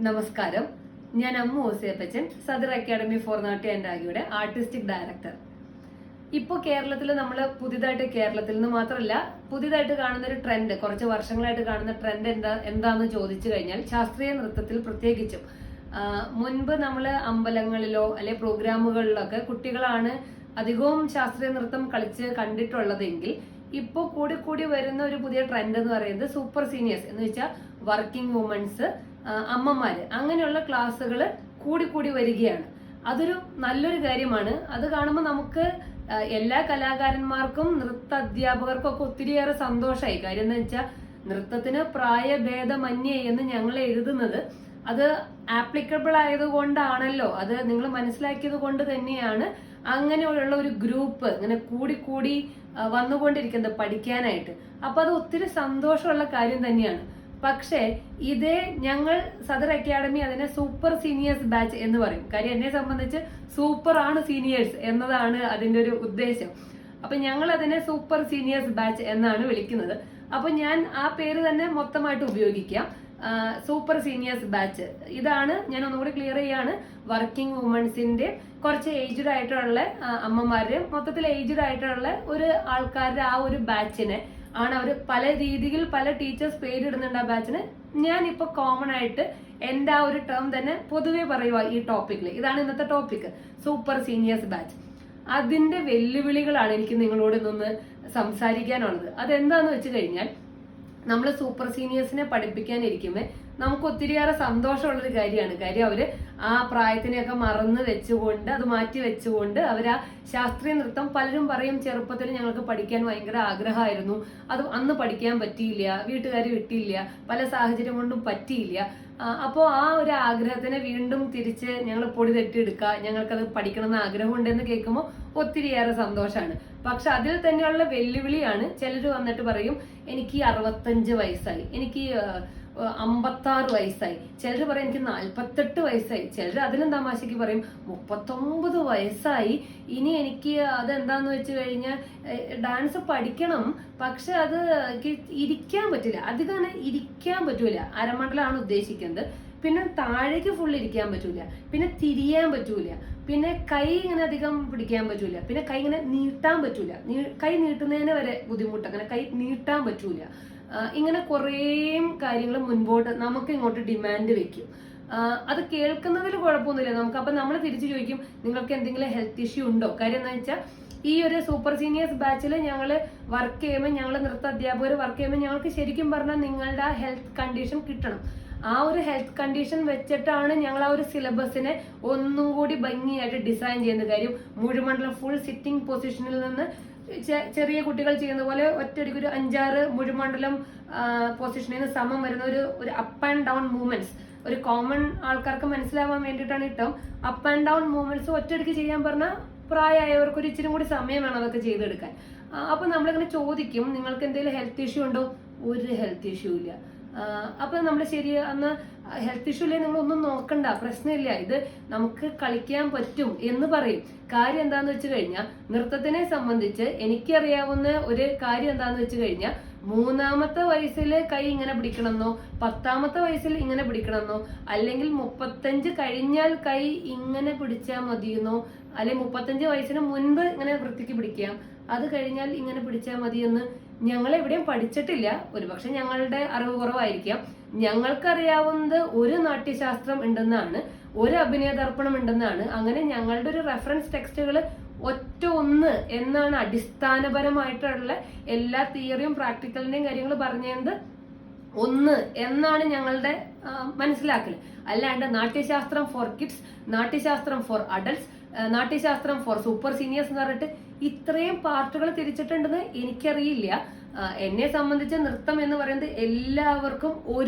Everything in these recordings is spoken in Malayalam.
നമസ്കാരം. ഞാൻ Ammu Osiyappachan, Sadar academy for Natya and രാഗിയുടെ ആർട്ടിസ്റ്റിക് ഡയറക്ടർ. ഇപ്പോൾ കേരളത്തിൽ നമ്മൾ കേരളത്തിൽ നിന്ന് മാത്രമല്ല പുതിയതായിട്ട് കാണുന്ന ഒരു ട്രെൻഡ്, കുറച്ച് വർഷങ്ങളായിട്ട് കാണുന്ന ട്രെൻഡ് എന്താന്ന് ചോദിച്ചു കഴിഞ്ഞാൽ ശാസ്ത്രീയ നൃത്തത്തിൽ പ്രത്യേകിച്ചും മുൻപ് നമ്മൾ അമ്പലങ്ങളിലോ അല്ലെ പ്രോഗ്രാമുകളിലൊക്കെ കുട്ടികളാണ് അധികവും ശാസ്ത്രീയ നൃത്തം കളിച്ച് കണ്ടിട്ടുള്ളതെങ്കിൽ ഇപ്പോൾ കൂടി വരുന്ന ഒരു പുതിയ ട്രെൻഡ് എന്ന് പറയുന്നത് സൂപ്പർ സീനിയേഴ്സ് എന്ന് വെച്ചാൽ വർക്കിംഗ് വുമൻസ്, അമ്മമാര്, അങ്ങനെയുള്ള ക്ലാസ്സുകൾ കൂടി വരികയാണ്. അതൊരു നല്ലൊരു കാര്യമാണ്. അത് കാണുമ്പോൾ നമുക്ക് എല്ലാ കലാകാരന്മാർക്കും നൃത്ത അധ്യാപകർക്കും ഒക്കെ ഒത്തിരിയേറെ സന്തോഷമായി. കാര്യം എന്ന് വെച്ചാൽ നൃത്തത്തിന് പ്രായഭേദമന്യേ എന്ന് ഞങ്ങൾ എഴുതുന്നത് അത് ആപ്ലിക്കബിൾ ആയതുകൊണ്ടാണല്ലോ, അത് നിങ്ങൾ മനസ്സിലാക്കിയത് കൊണ്ട് തന്നെയാണ് അങ്ങനെയുള്ള ഒരു ഗ്രൂപ്പ് ഇങ്ങനെ കൂടി വന്നുകൊണ്ടിരിക്കുന്നത് പഠിക്കാനായിട്ട്. അപ്പൊ അത് ഒത്തിരി സന്തോഷമുള്ള കാര്യം തന്നെയാണ്. പക്ഷേ ഇതേ ഞങ്ങൾ സദർ അക്കാഡമി അതിനെ സൂപ്പർ സീനിയേഴ്സ് ബാച്ച് എന്ന് പറയും. കാര്യം എന്നെ സംബന്ധിച്ച് സൂപ്പർ ആണ് സീനിയേഴ്സ് എന്നതാണ് അതിന്റെ ഒരു ഉദ്ദേശം. അപ്പൊ ഞങ്ങൾ അതിനെ സൂപ്പർ സീനിയേഴ്സ് ബാച്ച് എന്നാണ് വിളിക്കുന്നത്. അപ്പൊ ഞാൻ ആ പേര് തന്നെ മൊത്തമായിട്ട് ഉപയോഗിക്കാം, സൂപ്പർ സീനിയേഴ്സ് ബാച്ച്. ഇതാണ്, ഞാൻ ഒന്നുകൂടി ക്ലിയർ ചെയ്യാണ്, വർക്കിംഗ് വുമൻസിന്റെ കുറച്ച് ഏജ്ഡ് ആയിട്ടുള്ള അമ്മമാരുടെ മൊത്തത്തിൽ ഏജ്ഡ് ആയിട്ടുള്ള ഒരു ആൾക്കാരുടെ ആ ഒരു ബാച്ചിനെ ആണ് അവർ പല രീതിയിൽ പല ടീച്ചേഴ്സ് പേരിടുന്നുണ്ട് ആ ബാച്ചിന്. ഞാൻ ഇപ്പൊ കോമൺ ആയിട്ട് എന്റെ ആ ഒരു ടേം തന്നെ പൊതുവെ പറയുക ഈ ടോപ്പിക്കിൽ. ഇതാണ് ഇന്നത്തെ ടോപ്പിക്, സൂപ്പർ സീനിയേഴ്സ് ബാച്ച്. അതിന്റെ വെല്ലുവിളികളാണ് എനിക്ക് നിങ്ങളോട് ഇന്നൊന്ന് സംസാരിക്കാനുള്ളത്. അതെന്താന്ന് വെച്ച് കഴിഞ്ഞാൽ, നമ്മൾ സൂപ്പർ സീനിയേഴ്സിനെ പഠിപ്പിക്കാനിരിക്കുമ്പോൾ നമുക്ക് ഒത്തിരിയേറെ സന്തോഷമുള്ളൊരു കാര്യമാണ്. കാര്യം അവര് ആ പ്രായത്തിനെയൊക്കെ മറന്ന് വെച്ചുകൊണ്ട്, അത് മാറ്റി വെച്ചുകൊണ്ട് അവരാ ശാസ്ത്രീയ നൃത്തം, പലരും പറയും ചെറുപ്പത്തിൽ ഞങ്ങൾക്ക് പഠിക്കാൻ ഭയങ്കര ആഗ്രഹമായിരുന്നു, അത് അന്ന് പഠിക്കാൻ പറ്റിയില്ല, വീട്ടുകാർ വിട്ടില്ല, പല സാഹചര്യം കൊണ്ടും പറ്റിയില്ല. അപ്പോൾ ആ ഒരു ആഗ്രഹത്തിനെ വീണ്ടും തിരിച്ച് ഞങ്ങൾ പൊടി തട്ടിയെടുക്കുക, ഞങ്ങൾക്കത് പഠിക്കണമെന്ന് ആഗ്രഹമുണ്ടെന്ന് കേൾക്കുമ്പോൾ ഒത്തിരിയേറെ സന്തോഷമാണ്. പക്ഷെ അതിൽ തന്നെയുള്ള വെല്ലുവിളിയാണ്, ചിലർ വന്നിട്ട് പറയും എനിക്ക് 65 വയസ്സായി, എനിക്ക് 56 വയസ്സായി, ചിലർ പറയും എനിക്ക് 48 വയസ്സായി, ചിലർ അതിലും തമാശക്ക് പറയും 39 വയസ്സായി, ഇനി എനിക്ക് അതെന്താന്ന് വെച്ച് കഴിഞ്ഞാൽ ഡാൻസ് പഠിക്കണം, പക്ഷെ അത് ഇരിക്കാൻ പറ്റില്ല, അധികം ഇരിക്കാൻ പറ്റൂല, അരമണ്ഡലമാണ് ഉദ്ദേശിക്കുന്നത്. പിന്നെ താഴേക്ക് ഫുൾ ഇരിക്കാൻ പറ്റൂല, പിന്നെ തിരിയാൻ പറ്റൂല, പിന്നെ കൈ ഇങ്ങനെ അധികം പിടിക്കാൻ പറ്റൂല, പിന്നെ കൈ ഇങ്ങനെ നീട്ടാൻ പറ്റൂല, കൈ നീട്ടുന്നതിന് വരെ ബുദ്ധിമുട്ട്, അങ്ങനെ കൈ നീട്ടാൻ പറ്റൂല. ഇങ്ങനെ കുറേ കാര്യങ്ങൾ മുൻപോട്ട് നമുക്ക് ഇങ്ങോട്ട് ഡിമാൻഡ് വെക്കും. അത് കേൾക്കുന്നതിൽ കുഴപ്പമൊന്നുമില്ല നമുക്ക്. അപ്പൊ നമ്മൾ തിരിച്ചു ചോദിക്കും നിങ്ങൾക്ക് എന്തെങ്കിലും ഹെൽത്ത് ഇഷ്യൂ ഉണ്ടോ? കാര്യം എന്താ വെച്ചാൽ ഈ ഒരു സൂപ്പർ സീനിയേഴ്സ് ബാച്ചിൽ ഞങ്ങൾ വർക്ക് ചെയ്യുമ്പോൾ, ഞങ്ങൾ നൃത്ത അധ്യാപകർ വർക്ക് ചെയ്യുമ്പോൾ ഞങ്ങൾക്ക് ശരിക്കും പറഞ്ഞാൽ നിങ്ങളുടെ ആ ഹെൽത്ത് കണ്ടീഷൻ കിട്ടണം. ആ ഒരു ഹെൽത്ത് കണ്ടീഷൻ വെച്ചിട്ടാണ് ഞങ്ങൾ ആ ഒരു സിലബസിനെ ഒന്നും കൂടി ഭംഗിയായിട്ട് ഡിസൈൻ ചെയ്യുന്ന. കാര്യം മുഴുമണ്ഡലം ഫുൾ സിറ്റിംഗ് പൊസിഷനിൽ നിന്ന് ചെറിയ കുട്ടികൾ ചെയ്യുന്ന പോലെ ഒറ്റയടിക്ക് ഒരു 5-6 മുഴുമണ്ഡലം പൊസിഷനിൽ നിന്ന് സമം വരുന്ന ഒരു അപ്പ് ആൻഡ് ഡൗൺ മൂവ്മെന്റ്സ്, ഒരു കോമൺ ആൾക്കാർക്ക് മനസ്സിലാവാൻ വേണ്ടിയിട്ടാണ് ഇട്ടം. അപ്പ് ആൻഡ് ഡൗൺ മൂവ്മെന്റ്സ് ഒറ്റയടിക്ക് ചെയ്യാൻ പറഞ്ഞാൽ പ്രായമായവർക്ക് ഒരു ഇച്ചിരി കൂടി സമയം വേണം അതൊക്കെ ചെയ്തെടുക്കാൻ. അപ്പൊ നമ്മളിങ്ങനെ ചോദിക്കും നിങ്ങൾക്ക് എന്തെങ്കിലും ഹെൽത്ത് ഇഷ്യൂ ഉണ്ടോ? ഒരു ഹെൽത്ത് ഇഷ്യൂ ഇല്ല. അപ്പൊ നമ്മൾ ശരി, അന്ന് ഹെൽത്ത് ഇഷ്യൂ ഇല്ലേ, നിങ്ങളൊന്നും നോക്കണ്ട, പ്രശ്നമില്ല, ഇത് നമുക്ക് കളിക്കാൻ പറ്റും എന്ന് പറയും. കാര്യം എന്താന്ന് വെച്ച് കഴിഞ്ഞാൽ, നൃത്തത്തിനെ സംബന്ധിച്ച് എനിക്കറിയാവുന്ന ഒരു കാര്യം എന്താന്ന് വെച്ച് കഴിഞ്ഞാൽ, 3-ാമത്തെ വയസ്സിൽ കൈ ഇങ്ങനെ പിടിക്കണമെന്നോ, 10-ാമത്തെ വയസ്സിൽ ഇങ്ങനെ പിടിക്കണമെന്നോ, അല്ലെങ്കിൽ 35 കഴിഞ്ഞാൽ കൈ ഇങ്ങനെ പിടിച്ചാൽ മതിയെന്നോ, അല്ലെങ്കിൽ 35 വയസ്സിന് മുൻപ് ഇങ്ങനെ വൃത്തിക്ക് പിടിക്കാം, അത് കഴിഞ്ഞാൽ ഇങ്ങനെ പിടിച്ചാൽ മതിയെന്ന് ഞങ്ങൾ എവിടെയും പഠിച്ചിട്ടില്ല. ഒരുപക്ഷെ ഞങ്ങളുടെ അറിവ് കുറവായിരിക്കാം. ഞങ്ങൾക്കറിയാവുന്നത് ഒരു നാട്യശാസ്ത്രം ഉണ്ടെന്നാണ്, ഒരു അഭിനയദർപ്പണം ഉണ്ടെന്നാണ്. അങ്ങനെ ഞങ്ങളുടെ ഒരു റെഫറൻസ് ടെക്സ്റ്റുകൾ ഒറ്റ എന്നാണ് അടിസ്ഥാനപരമായിട്ടുള്ള എല്ലാ തിയറിയും പ്രാക്ടിക്കലിന്റെയും കാര്യങ്ങൾ പറഞ്ഞത് 1 എന്നാണ് ഞങ്ങളുടെ മനസ്സിലാക്കൽ. അല്ലാണ്ട് Natyashastra for kids, Natyashastra for adults, Natyashastra for super seniors എന്ന് പറഞ്ഞിട്ട് ഇത്രയും പാർട്ടുകൾ തിരിച്ചിട്ടുണ്ടെന്ന് എനിക്കറിയില്ല. എന്നെ സംബന്ധിച്ച് നൃത്തം എന്ന് പറയുന്നത് എല്ലാവർക്കും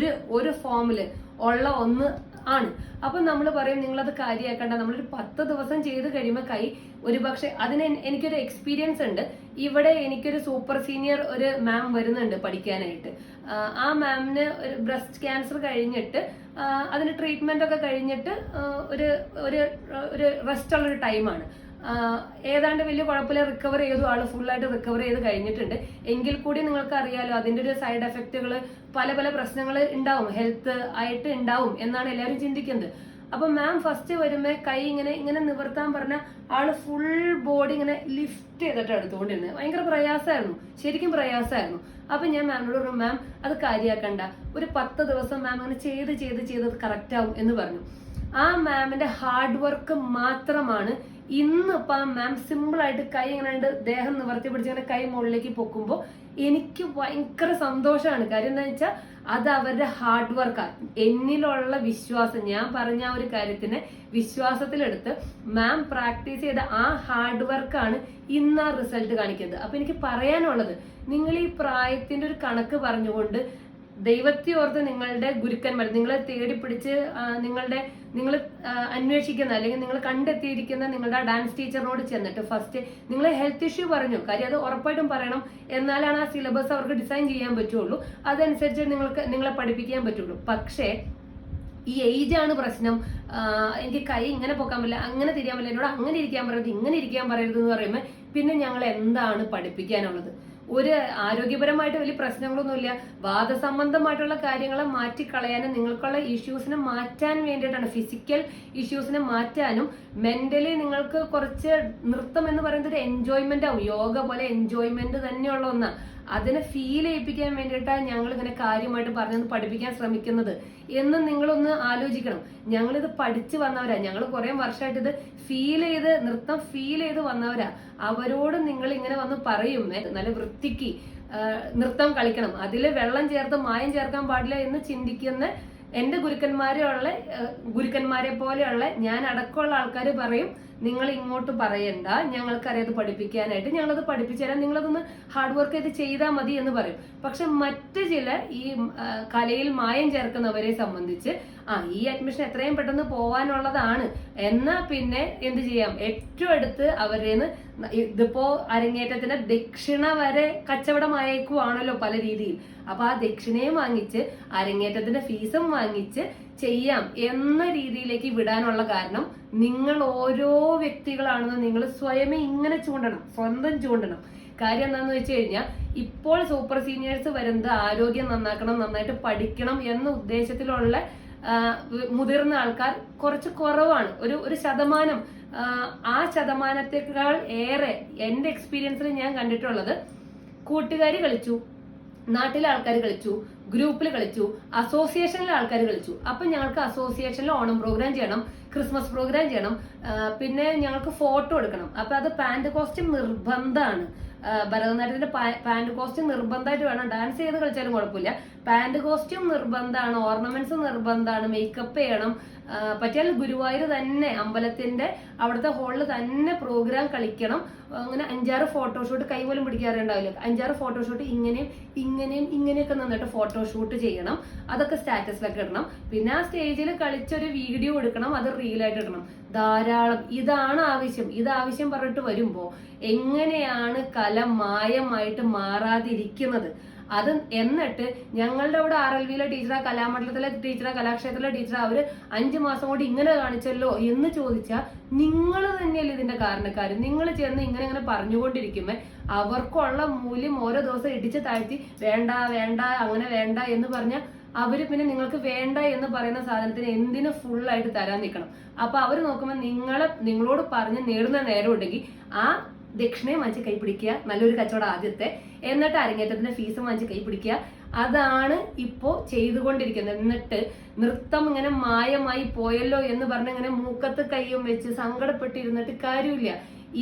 ഒരു ഫോമില് ഉള്ള ഒന്ന് ആണ്. അപ്പൊ നമ്മൾ പറയും നിങ്ങളത് കാര്യമാക്കണ്ട, നമ്മളൊരു 10 ദിവസം ചെയ്ത് കഴിയുമ്പോൾ കൈ ഒരുപക്ഷെ അതിന് എനിക്കൊരു എക്സ്പീരിയൻസ് ഉണ്ട്. ഇവിടെ എനിക്കൊരു സൂപ്പർ സീനിയർ ഒരു മാം വരുന്നുണ്ട് പഠിക്കാനായിട്ട്. ആ മാമിന് ഒരു ബ്രസ്റ്റ് ക്യാൻസർ കഴിഞ്ഞിട്ട് അതിന് ട്രീറ്റ്മെന്റ് ഒക്കെ കഴിഞ്ഞിട്ട് ഒരു റെസ്റ്റ് ഉള്ളൊരു ടൈമാണ്. ഏതാണ്ട് വലിയ കുഴപ്പമില്ല, റിക്കവർ ചെയ്തു, ആള് ഫുള്ളായിട്ട് റിക്കവർ ചെയ്ത് കഴിഞ്ഞിട്ടുണ്ട്. എങ്കിൽ കൂടി നിങ്ങൾക്ക് അറിയാലോ അതിന്റെ ഒരു സൈഡ് എഫക്റ്റുകൾ പല പല പ്രശ്നങ്ങൾ ഉണ്ടാവും, ഹെൽത്ത് ആയിട്ട് ഉണ്ടാവും എന്നാണ് എല്ലാവരും ചിന്തിക്കുന്നത്. അപ്പൊ മാം ഫസ്റ്റ് വരുമ്പോ കൈ ഇങ്ങനെ ഇങ്ങനെ നിവർത്താൻ പറഞ്ഞ ആള് ഫുൾ ബോഡി ഇങ്ങനെ ലിഫ്റ്റ് ചെയ്തിട്ട് എടുത്തുകൊണ്ടിരുന്നത്. ഭയങ്കര പ്രയാസമായിരുന്നു, ശരിക്കും പ്രയാസമായിരുന്നു. അപ്പൊ ഞാൻ മാമിനോട് പറഞ്ഞു, മാം അത് കാര്യാക്കണ്ട, ഒരു 10 ദിവസം മാം അങ്ങനെ ചെയ്ത് ചെയ്ത് ചെയ്ത് കറക്റ്റ് ആവും എന്ന് പറഞ്ഞു. ആ മാമിന്റെ ഹാർഡ് വർക്ക് മാത്രമാണ് ഇന്നിപ്പോ മാം സിമ്പിൾ ആയിട്ട് കൈ ഇങ്ങനെ ദേഹം നിവർത്തി പിടിച്ചിങ്ങനെ കൈ മുകളിലേക്ക് പൊക്കുമ്പോ എനിക്ക് ഭയങ്കര സന്തോഷമാണ്. കാര്യം എന്താ വെച്ചാൽ അത് അവരുടെ ഹാർഡ് വർക്കാണ്. എന്നിലുള്ള വിശ്വാസം, ഞാൻ പറഞ്ഞ ആ ഒരു കാര്യത്തിനെ വിശ്വാസത്തിലെടുത്ത് മാം പ്രാക്ടീസ് ചെയ്ത ആ ഹാർഡ് വർക്കാണ് ഇന്ന് ആ റിസൾട്ട് കാണിക്കുന്നത്. അപ്പൊ എനിക്ക് പറയാനുള്ളത്, നിങ്ങൾ ഈ പ്രായത്തിന്റെ ഒരു കണക്ക് പറഞ്ഞുകൊണ്ട് ദൈവത്തെ ഓർത്ത് നിങ്ങളുടെ ഗുരുക്കന്മാർ നിങ്ങളെ തേടി പിടിച്ച് നിങ്ങൾ അന്വേഷിക്കുന്ന അല്ലെങ്കിൽ നിങ്ങൾ കണ്ടെത്തിയിരിക്കുന്ന നിങ്ങളുടെ ഡാൻസ് ടീച്ചറിനോട് ചെന്നിട്ട് ഫസ്റ്റ് നിങ്ങൾ ഹെൽത്ത് ഇഷ്യൂ പറഞ്ഞു. കാര്യം അത് ഉറപ്പായിട്ടും പറയണം, എന്നാലാണ് ആ സിലബസ് അവർക്ക് ഡിസൈൻ ചെയ്യാൻ പറ്റുള്ളൂ, അതനുസരിച്ച് നിങ്ങളെ പഠിപ്പിക്കാൻ പറ്റുള്ളൂ. പക്ഷേ ഈ ഏജ് ആണ് പ്രശ്നം. എനിക്ക് കൈ ഇങ്ങനെ പൊക്കാൻ പറ്റില്ല, അങ്ങനെ തിരിയാൻ പറ്റില്ല, എന്നോട് അങ്ങനെ ഇരിക്കാൻ പറയരുത്, ഇങ്ങനെ ഇരിക്കാൻ പറയരുത് എന്ന് പറയുമ്പോൾ പിന്നെ ഞങ്ങൾ എന്താണ് പഠിപ്പിക്കാനുള്ളത്? ഒരു ആരോഗ്യപരമായിട്ട് വലിയ പ്രശ്നങ്ങളൊന്നുമില്ല, വാദസംബന്ധമായിട്ടുള്ള കാര്യങ്ങളെ മാറ്റിക്കളയാനും നിങ്ങൾക്കുള്ള ഇഷ്യൂസിനെ മാറ്റാൻ വേണ്ടിയിട്ടാണ്, ഫിസിക്കൽ ഇഷ്യൂസിനെ മാറ്റാനും മെന്റലി നിങ്ങൾക്ക് കുറച്ച് നൃത്തം എന്ന് പറയുന്നത് ഒരു എൻജോയ്മെന്റ് ആവും. യോഗ പോലെ എൻജോയ്മെന്റ് തന്നെയുള്ള ഒന്നാണ്. അതിനെ ഫീൽ ചെയ്യിപ്പിക്കാൻ വേണ്ടിയിട്ടാണ് ഞങ്ങൾ ഇങ്ങനെ കാര്യമായിട്ട് പറഞ്ഞത് പഠിപ്പിക്കാൻ ശ്രമിക്കുന്നത് എന്ന് നിങ്ങളൊന്ന് ആലോചിക്കണം. ഞങ്ങളിത് പഠിച്ചു വന്നവരാ, ഞങ്ങൾ കുറെ വർഷമായിട്ട് ഇത് നൃത്തം ഫീൽ ചെയ്ത് വന്നവരാ. അവരോട് നിങ്ങൾ ഇങ്ങനെ വന്ന് പറയും നല്ല വൃത്തിക്ക് നൃത്തം കളിക്കണം, അതിൽ വെള്ളം ചേർത്ത് മായം ചേർക്കാൻ പാടില്ല എന്ന് ചിന്തിക്കുന്ന എന്റെ ഗുരുക്കന്മാരെ പോലെയുള്ള ഞാൻ അടക്കമുള്ള ആൾക്കാർ പറയും, നിങ്ങൾ ഇങ്ങോട്ട് പറയണ്ട, ഞങ്ങൾക്കറിയാത് പഠിപ്പിക്കാനായിട്ട്, ഞങ്ങളത് പഠിപ്പിച്ചു തരാം, നിങ്ങളതൊന്ന് ഹാർഡ് വർക്ക് ചെയ്ത് ചെയ്താൽ മതി എന്ന് പറയും. പക്ഷെ മറ്റു ചില ഈ കലയിൽ മായം ചേർക്കുന്നവരെ സംബന്ധിച്ച് ഈ അഡ്മിഷൻ എത്രയും പെട്ടെന്ന് പോവാനുള്ളതാണ്, എന്നാ പിന്നെ എന്ത് ചെയ്യാം, ഏറ്റവും അടുത്ത് അവരേന്ന് ഇതിപ്പോ അരങ്ങേറ്റത്തിന്റെ ദക്ഷിണ വരെ കച്ചവടമായേക്കുവാണല്ലോ പല രീതിയിൽ. അപ്പൊ ആ ദക്ഷിണയും വാങ്ങിച്ച് അരങ്ങേറ്റത്തിന്റെ ഫീസും വാങ്ങിച്ച് ചെയ്യാം എന്ന രീതിയിലേക്ക് വിടാനുള്ള കാരണം നിങ്ങൾ ഓരോ വ്യക്തികളാണെന്ന് നിങ്ങൾ സ്വയമേ ഇങ്ങനെ സ്വന്തം ചൂണ്ടണം. കാര്യം എന്താന്ന് വെച്ച് കഴിഞ്ഞാൽ ഇപ്പോൾ സൂപ്പർ സീനിയേഴ്സ് വരുന്നത് ആരോഗ്യം നന്നാക്കണം, നന്നായിട്ട് പഠിക്കണം എന്ന ഉദ്ദേശത്തിലുള്ള മുതിർന്ന ആൾക്കാർ കുറച്ച് കുറവാണ്. ഒരു ശതമാനം, ആ ശതമാനത്തെക്കാൾ ഏറെ എന്റെ എക്സ്പീരിയൻസിൽ ഞാൻ കണ്ടിട്ടുള്ളത്, കൂട്ടുകാരി കളിച്ചു, നാട്ടിലെ ആൾക്കാർ കളിച്ചു, ഗ്രൂപ്പിൽ കളിച്ചു, അസോസിയേഷനിലെ ആൾക്കാർ കളിച്ചു. അപ്പൊ ഞങ്ങൾക്ക് അസോസിയേഷനിൽ ഓണം പ്രോഗ്രാം ചെയ്യണം, ക്രിസ്മസ് പ്രോഗ്രാം ചെയ്യണം, പിന്നെ ഞങ്ങൾക്ക് ഫോട്ടോ എടുക്കണം. അപ്പൊ അത് പാന്റ് കോസ്റ്റ്യൂം നിർബന്ധമാണ്. ഭരതനാട്യത്തിന്റെ പാന്റ് കോസ്റ്റ്യൂം നിർബന്ധമായിട്ട് വേണം. ഡാൻസ് ചെയ്ത് കളിച്ചാലും കുഴപ്പമില്ല, പാന്റ് കോസ്റ്റ്യൂം നിർബന്ധമാണ്, ഓർണമെന്റ്സ് നിർബന്ധമാണ്, മേക്കപ്പ് ചെയ്യണം. പറ്റിയാൽ ഗുരുവായൂർ തന്നെ അമ്പലത്തിന്റെ അവിടുത്തെ ഹാളിൽ തന്നെ പ്രോഗ്രാം കളിക്കണം. അങ്ങനെ 5-6 ഫോട്ടോഷൂട്ട്, കൈ പോലും പിടിക്കാറുണ്ടാവില്ല, 5-6 ഫോട്ടോഷൂട്ട് ഇങ്ങനെയൊക്കെ നിന്നിട്ട് ഫോട്ടോഷൂട്ട് ചെയ്യണം. അതൊക്കെ സ്റ്റാറ്റസിലൊക്കെ ഇടണം. പിന്നെ ആ സ്റ്റേജിൽ കളിച്ചൊരു വീഡിയോ എടുക്കണം, അത് റീലായിട്ട് ഇടണം. ധാരാളം ഇതാണ് ആവശ്യം. ഇത് ആവശ്യം പറഞ്ഞിട്ട് വരുമ്പോ എങ്ങനെയാണ് കല മായമായിട്ട് മാറാതിരിക്കുന്നത്? അത് എന്നിട്ട് ഞങ്ങളുടെ അവിടെ RLVയിലെ ടീച്ചറാ, കലാമണ്ഡലത്തിലെ ടീച്ചറാ, കലാക്ഷേത്രത്തിലെ ടീച്ചറാ, അവര് 5 മാസം കൊണ്ട് ഇങ്ങനെ കാണിച്ചല്ലോ എന്ന് ചോദിച്ചാൽ നിങ്ങൾ തന്നെയല്ലേ ഇതിന്റെ കാരണക്കാര്. നിങ്ങൾ ചെന്ന് ഇങ്ങനെ പറഞ്ഞുകൊണ്ടിരിക്കുമ്പോ അവർക്കുള്ള മൂല്യം ഓരോ ദിവസം ഇടിച്ചു താഴ്ത്തി വേണ്ട അങ്ങനെ വേണ്ട എന്ന് പറഞ്ഞാൽ അവര് പിന്നെ നിങ്ങൾക്ക് വേണ്ട എന്ന് പറയുന്ന സാധനത്തിന് എന്തിനു ഫുള്ളായിട്ട് തരാൻ നിൽക്കണം. അപ്പൊ അവര് നോക്കുമ്പോൾ നിങ്ങളോട് പറഞ്ഞ് നേടുന്ന നേരം ഉണ്ടെങ്കിൽ ആ ദക്ഷിണയും വാങ്ങിച്ച് കൈ പിടിക്കുക, നല്ലൊരു കച്ചവടം ആദ്യത്തെ, എന്നിട്ട് അരങ്ങേറ്റത്തിന്റെ ഫീസും വാങ്ങിച്ച് കൈ പിടിക്കുക. അതാണ് ഇപ്പോ ചെയ്തുകൊണ്ടിരിക്കുന്നത്. എന്നിട്ട് നൃത്തം ഇങ്ങനെ മായമായി പോയല്ലോ എന്ന് പറഞ്ഞ് ഇങ്ങനെ മൂക്കത്ത് കൈയും വെച്ച് സങ്കടപ്പെട്ടിരുന്നിട്ട് കാര്യമില്ല.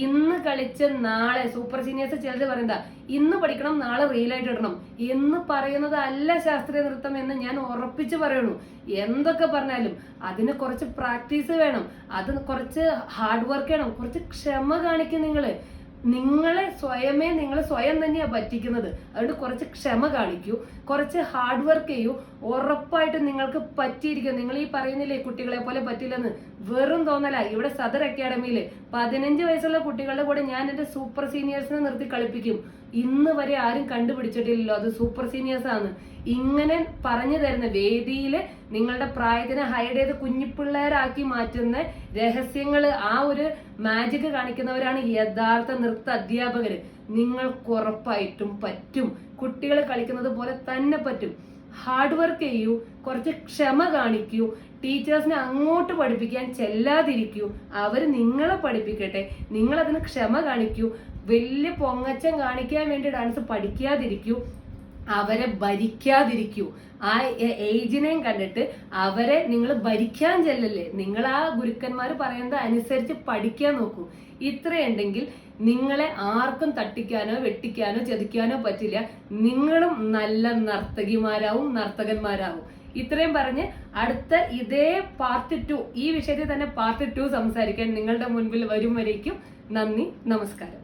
ഇന്ന് കളിച്ച് നാളെ സൂപ്പർ സീനിയേഴ്സ് ചിലത് പറയുന്നതാ, ഇന്ന് പഠിക്കണം നാളെ റീലായിട്ട് ഇടണം എന്ന് പറയുന്നത് അല്ല ശാസ്ത്രീയ നൃത്തം എന്ന് ഞാൻ ഉറപ്പിച്ച് പറയണു. എന്തൊക്കെ പറഞ്ഞാലും അതിന് കുറച്ച് പ്രാക്ടീസ് വേണം, അത് കുറച്ച് ഹാർഡ് വർക്ക് ചെയ്യണം, കുറച്ച് ക്ഷമ കാണിക്കും. നിങ്ങൾ സ്വയം തന്നെയാ പറ്റിക്കുന്നത്. അതുകൊണ്ട് കുറച്ച് ക്ഷമ കാണിക്കൂ, കുറച്ച് ഹാർഡ് വർക്ക് ചെയ്യൂ, ഉറപ്പായിട്ടും നിങ്ങൾക്ക് പറ്റിയിരിക്കും. നിങ്ങൾ ഈ പറയുന്നില്ലേ കുട്ടികളെ പോലെ പറ്റില്ലെന്ന്, വെറും തോന്നല. ഇവിടെ സദർ അക്കാഡമിയില് 15 വയസ്സുള്ള കുട്ടികളുടെ കൂടെ ഞാൻ എന്റെ സൂപ്പർ സീനിയേഴ്സിനെ നിർത്തി കളിപ്പിക്കും. ഇന്ന് വരെ ആരും കണ്ടുപിടിച്ചിട്ടില്ലല്ലോ അത് സൂപ്പർ സീനിയേഴ്സ് ആണ്. ഇങ്ങനെ പറഞ്ഞു തരുന്ന വേദിയില് നിങ്ങളുടെ പ്രായത്തിനെ ഹൈഡ് ചെയ്ത് കുഞ്ഞിപ്പിള്ളേരാക്കി മാറ്റുന്ന രഹസ്യങ്ങള്, ആ ഒരു മാജിക് കാണിക്കുന്നവരാണ് യഥാർത്ഥ നൃത്ത അധ്യാപകര്. നിങ്ങൾക്ക് ഉറപ്പായിട്ടും പറ്റും, കുട്ടികൾ കളിക്കുന്നത് പോലെ തന്നെ പറ്റും. ഹാർഡ് വർക്ക് ചെയ്യൂ, കുറച്ച് ക്ഷമ കാണിക്കൂ, ടീച്ചേഴ്സിനെ അങ്ങോട്ട് പഠിപ്പിക്കാൻ ചെല്ലാതിരിക്കൂ, അവർ നിങ്ങളെ പഠിപ്പിക്കട്ടെ, നിങ്ങൾ അതിന് ക്ഷമ കാണിക്കൂ, വലിയ പൊങ്ങച്ചം കാണിക്കാൻ വേണ്ടി ഡാൻസ് പഠിക്കാതിരിക്കൂ, അവരെ ഭരിക്കാതിരിക്കൂ. ആ ഏജിനെയും കണ്ടിട്ട് അവരെ നിങ്ങൾ ഭരിക്കാൻ ചെല്ലല്ലേ, നിങ്ങൾ ആ ഗുരുക്കന്മാർ പറയുന്നത് അനുസരിച്ച് പഠിക്കാൻ നോക്കൂ. ഇത്രയുണ്ടെങ്കിൽ നിങ്ങളെ ആർക്കും തട്ടിക്കാനോ വെട്ടിക്കാനോ ചതിക്കാനോ പറ്റില്ല. നിങ്ങളും നല്ല നർത്തകിമാരാവും, നർത്തകന്മാരാവും. ഇത്രയും പറഞ്ഞ് അടുത്ത ഇതേ പാർട്ട് 2, ഈ വിഷയത്തിൽ തന്നെ പാർട്ട് 2 സംസാരിക്കാൻ നിങ്ങളുടെ മുൻപിൽ വരും വരേക്കും നന്ദി, നമസ്കാരം.